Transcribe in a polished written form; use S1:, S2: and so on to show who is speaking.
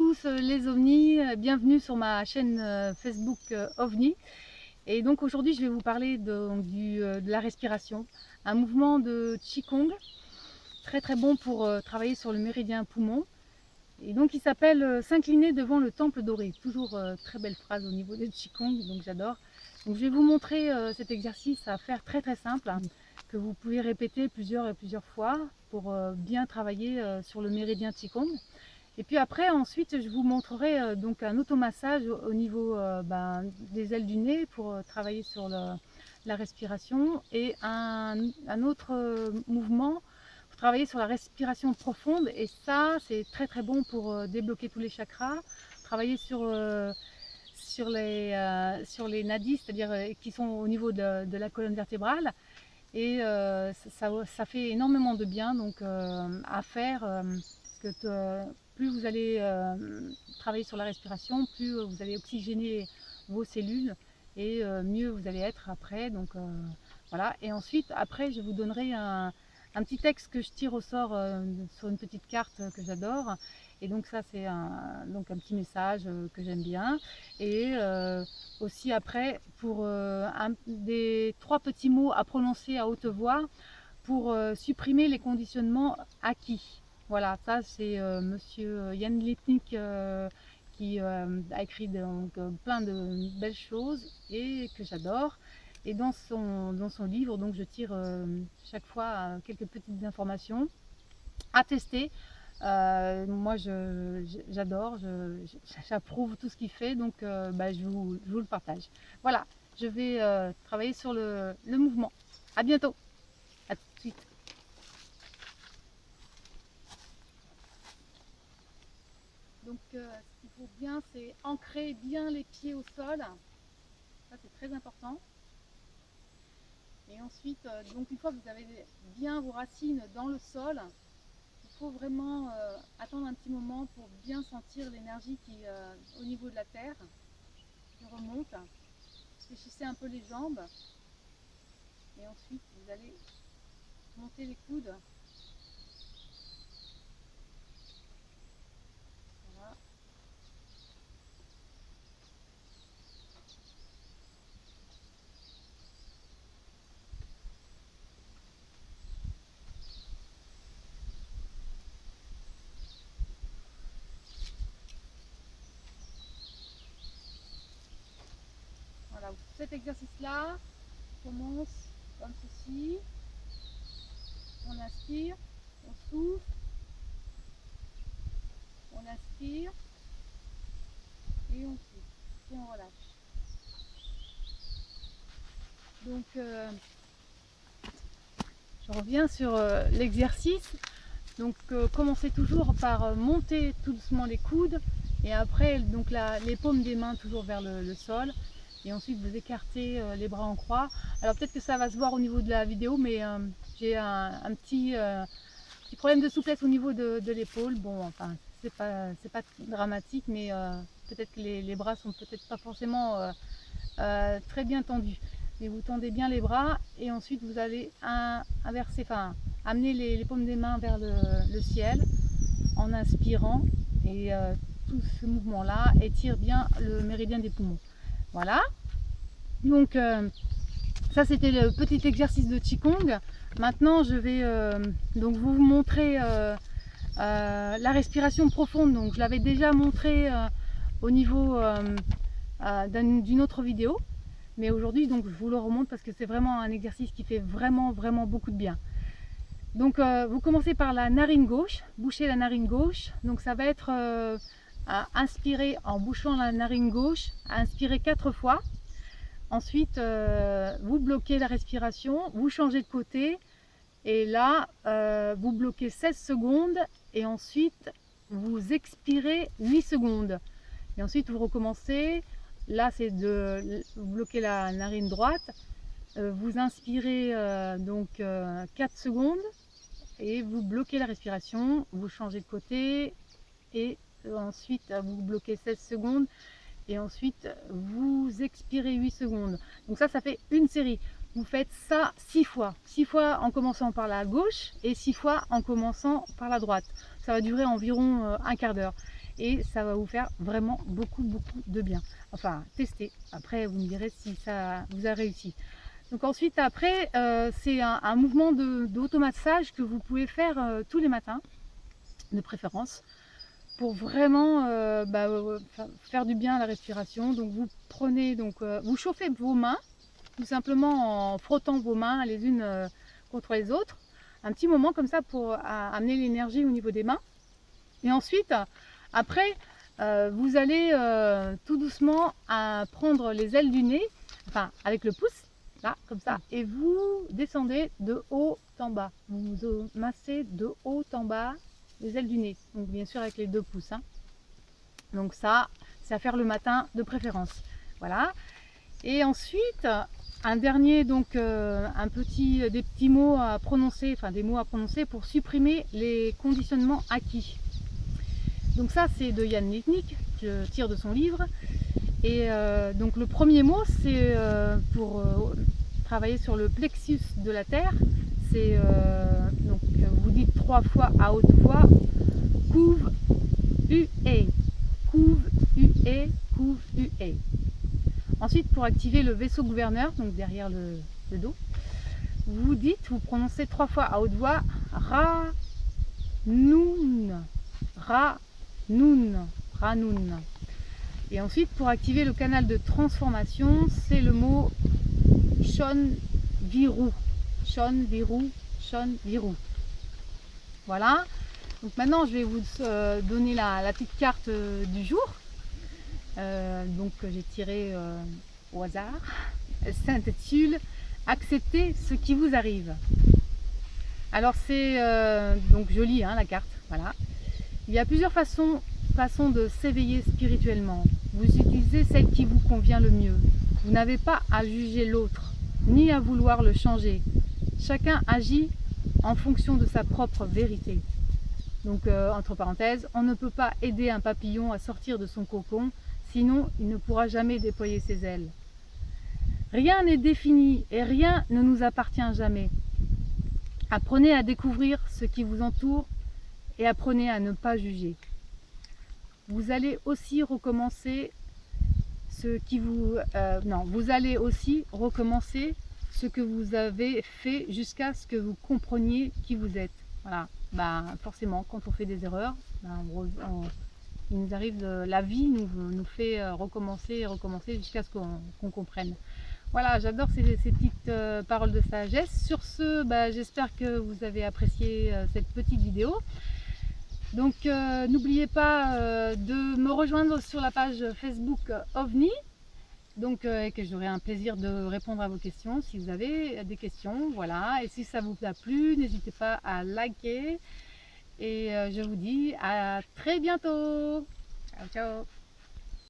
S1: tous les ovnis, bienvenue sur ma chaîne Facebook OVNI. Et donc aujourd'hui je vais vous parler de la respiration, un mouvement de Qigong très bon pour travailler sur le méridien poumon. Et donc il s'appelle s'incliner devant le temple doré. Toujours très belle phrase au niveau de Qigong, donc j'adore. Donc je vais vous montrer cet exercice à faire très simple, hein, que vous pouvez répéter plusieurs fois pour bien travailler sur le méridien Qigong. Et puis après, ensuite, je vous montrerai donc un automassage au niveau des ailes du nez pour travailler sur la respiration, et un autre mouvement pour travailler sur la respiration profonde. Et ça, c'est très bon pour débloquer tous les chakras, travailler sur les nadis, c'est-à-dire qui sont au niveau de la colonne vertébrale. Et ça fait énormément de bien donc à faire, parce que plus vous allez travailler sur la respiration, plus vous allez oxygéner vos cellules, et mieux vous allez être après. Donc voilà. Et ensuite, après, je vous donnerai un petit texte que je tire au sort sur une petite carte que j'adore. Et donc ça, c'est un petit message que j'aime bien. Et aussi après, pour des 3 petits mots à prononcer à haute voix pour supprimer les conditionnements acquis. Voilà, ça c'est monsieur Yann Lipnik qui a écrit plein de belles choses et que j'adore. Et dans son livre, donc je tire chaque fois quelques petites informations à tester. Moi j'adore, j'approuve tout ce qu'il fait, donc je vous le partage. Voilà, je vais travailler sur le mouvement. À bientôt, à tout de suite. Donc ce qu'il faut bien, c'est ancrer bien les pieds au sol, ça c'est très important. Et ensuite, donc une fois que vous avez bien vos racines dans le sol, il faut vraiment attendre un petit moment pour bien sentir l'énergie qui au niveau de la terre qui remonte. Fléchissez un peu les jambes et ensuite vous allez monter les coudes. Voilà. Voilà, cet exercice-là commence comme ceci. On inspire, on souffle, on inspire et on souffle et on relâche. Donc je reviens sur l'exercice. Donc commencez toujours par monter tout doucement les coudes, et après donc les paumes des mains toujours vers le sol, et ensuite vous écartez les bras en croix. Alors peut-être que ça va se voir au niveau de la vidéo, mais j'ai un petit problème de souplesse au niveau de l'épaule. Bon, enfin c'est pas dramatique, mais peut-être que les bras sont peut-être pas forcément très bien tendus. Mais vous tendez bien les bras, et ensuite vous allez inverser, enfin amener les paumes des mains vers le ciel en inspirant, et tout ce mouvement là étire bien le méridien des poumons. Voilà, donc ça c'était le petit exercice de Qigong. Maintenant je vais donc vous montrer la respiration profonde. Donc je l'avais déjà montré au niveau d'une autre vidéo, mais aujourd'hui donc je vous le remonte parce que c'est vraiment un exercice qui fait vraiment beaucoup de bien. Donc vous commencez par la narine gauche, bouchez la narine gauche. Donc ça va être à inspirer en bouchant la narine gauche, à inspirer 4 fois. Ensuite vous bloquez la respiration, vous changez de côté, et là vous bloquez 16 secondes, et ensuite vous expirez 8 secondes. Et ensuite vous recommencez. Là c'est de bloquer la narine droite, vous inspirez donc 4 secondes, et vous bloquez la respiration, vous changez de côté, et ensuite vous bloquez 16 secondes, et ensuite vous expirez 8 secondes. Donc ça fait une série. Vous faites ça 6 fois. 6 fois en commençant par la gauche et 6 fois en commençant par la droite. Ça va durer environ un quart d'heure. et ça va vous faire vraiment beaucoup de bien. Enfin, testez, après vous me direz si ça vous a réussi. Donc ensuite, après, c'est un mouvement d'automassage que vous pouvez faire tous les matins, de préférence, pour vraiment faire du bien à la respiration. Donc vous prenez, vous chauffez vos mains, tout simplement en frottant vos mains les unes contre les autres, un petit moment comme ça pour amener l'énergie au niveau des mains. Et ensuite, après, vous allez tout doucement prendre les ailes du nez, enfin avec le pouce, là, comme ça, et vous descendez de haut en bas. Vous massez de haut en bas les ailes du nez, donc bien sûr avec les 2 pouces. Hein. Donc ça, c'est à faire le matin de préférence. Voilà. Et ensuite, un dernier, des petits mots à prononcer, enfin des mots à prononcer pour supprimer les conditionnements acquis. Donc ça, c'est de Jan Lipnik, je tire de son livre. Et donc le premier mot, c'est pour travailler sur le plexus de la terre. C'est donc vous dites 3 fois à haute voix, couve UE, couve UE, couve UE. Ensuite, pour activer le vaisseau gouverneur, donc derrière le dos, vous prononcez 3 fois à haute voix Ra, Noun, Ra, Noun, Ra, Noun. Et ensuite, pour activer le canal de transformation, c'est le mot Shon Virou. Shon Virou, Shon Virou. Voilà. Donc maintenant, je vais vous donner la petite carte du jour. Donc j'ai tiré au hasard. Elle s'intitule Acceptez ce qui vous arrive. Alors c'est donc joli hein, la carte. Voilà. Il y a plusieurs façons de s'éveiller spirituellement. Vous utilisez celle qui vous convient le mieux. Vous n'avez pas à juger l'autre, ni à vouloir le changer. Chacun agit en fonction de sa propre vérité. Donc, entre parenthèses, on ne peut pas aider un papillon à sortir de son cocon, sinon il ne pourra jamais déployer ses ailes. Rien n'est défini et rien ne nous appartient jamais. Apprenez à découvrir ce qui vous entoure et apprenez à ne pas juger. Vous allez aussi recommencer vous allez aussi recommencer ce que vous avez fait jusqu'à ce que vous compreniez qui vous êtes. Voilà. Forcément, quand on fait des erreurs, il nous arrive la vie nous fait recommencer et recommencer jusqu'à ce qu'on comprenne. Voilà, j'adore ces petites paroles de sagesse. Sur ce, j'espère que vous avez apprécié cette petite vidéo. Donc n'oubliez pas de me rejoindre sur la page Facebook OVNI, et que j'aurai un plaisir de répondre à vos questions si vous avez des questions. Voilà, et si ça vous a plu, n'hésitez pas à liker et je vous dis à très bientôt. Ciao, ciao.